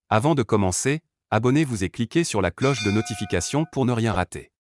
Avant de commencer, abonnez-vous et cliquez sur la cloche de notification pour ne rien rater.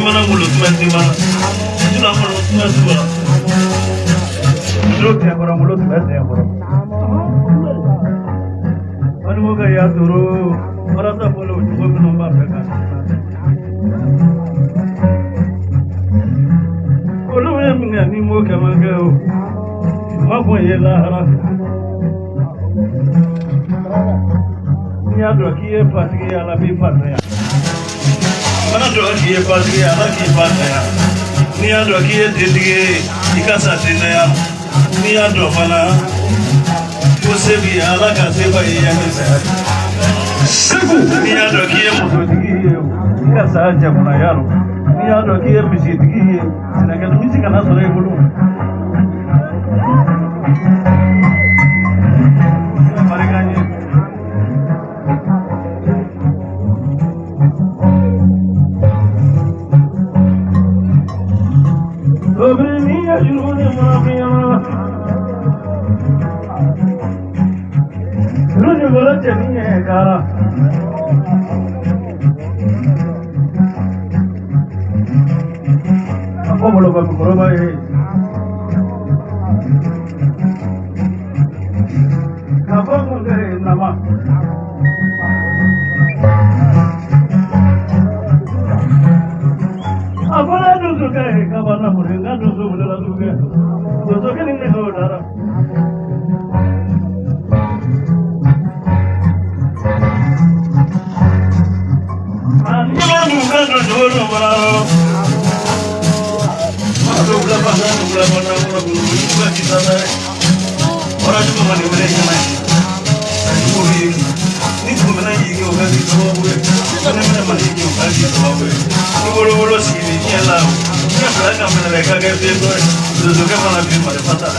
Mana mulut, mana mulut, mana mulut bete bro. Anu gaya turu, merasa bolu juga menambah mereka. Bolu yang ni muka mangau, mampu ialah orang. Ni ada kiye pasti ala bifat ya. Mana ada kiye pasti ala bifat ya. Ni ada kiye didige ikasa dinaya. Ni ada mana. Sebi ala ka seba iya mesa. Sebu ni ado kiye muso digi ya saja kuna yaro. Ni ado kiye misi digi sinaga misi kana sore bulu. Marigani. Sobre mi ayuda mafia. Lucu bola ceninya kara. Aku belum berubah ini. Apa mungkin nama? Apa lah dulu kayak kapan lah mungkin kan dulu boleh juga. Dulu kan ini kau darah. Orang juga mana mereka main. Ni pun mana hingga orang di bawah gue. Mana mana hingga orang di bawah gue. Ni bolo-bolo sini ni alam. Ni apa mana mereka kayak begitu. Dulu kan mana film ada patah.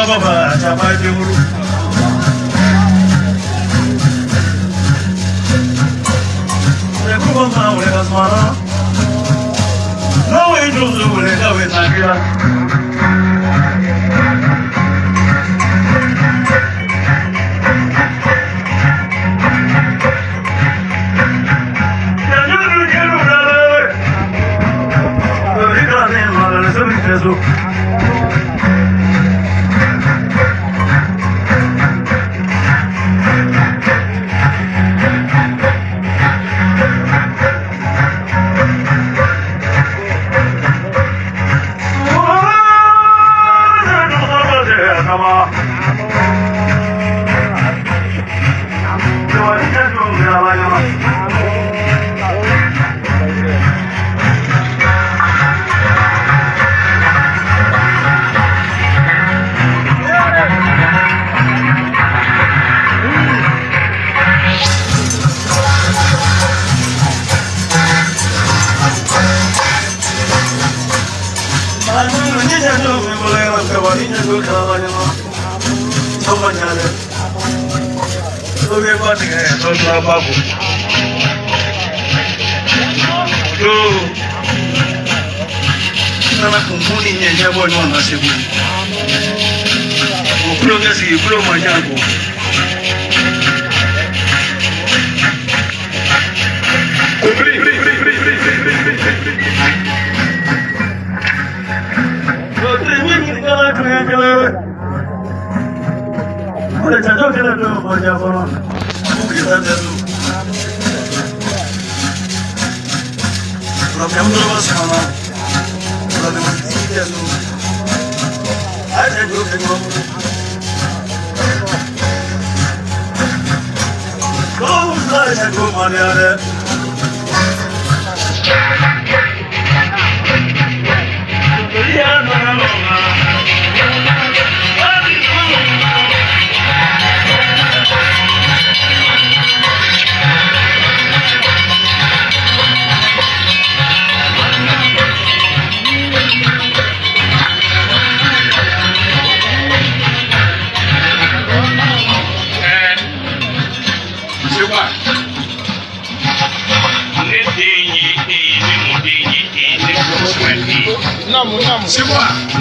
baba chapa jemuru. Ekuba ma ule kasmara. No way to ule kawe takira. Nana kumbuni nyenye bwana wanasibu. Ukulo gasi, ukulo majango.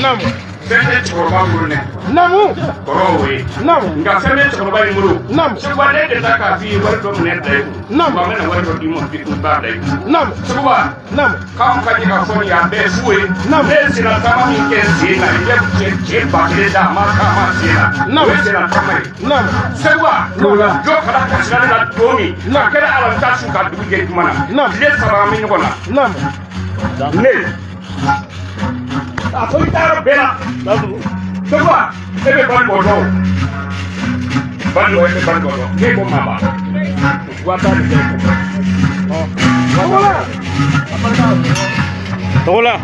Namu. Fɛn cɛkɔrɔba bolo dɛ. Namu. Kɔrɔ o ye. Namu. Nka fɛn bɛ cɛkɔrɔba in bolo. Namu. Sekuba ne delila k'a f'i ye wari dɔ minɛ da i kun. Namu. Wa n bɛna wari dɔ d'i ma bi kun b'a da i kun. Namu. Sekuba. Namu. K'anw ka ɲɛ ka fɔ nin ye a bɛɛ fu ye. Namu. Ne ye senna taama min kɛ sen na n ye cɛ ba kelen da a ma taama sen na. Namu. O ye senna taama ye. Namu. Sekuba. Jɔ kala kasira ne la don min. Namu. A kɛra alamisa su ka dugu jɛ juma na. Namu. Tile saba an bɛ ɲɔgɔn na. Namu. Ne. A ko i taara bɛɛ la. Sekuba e bɛ bali bɔ dɔn bali bɔ e bɛ bali bɔ dɔn k'e ko maa ba wa taa ni bɛɛ ko togola togola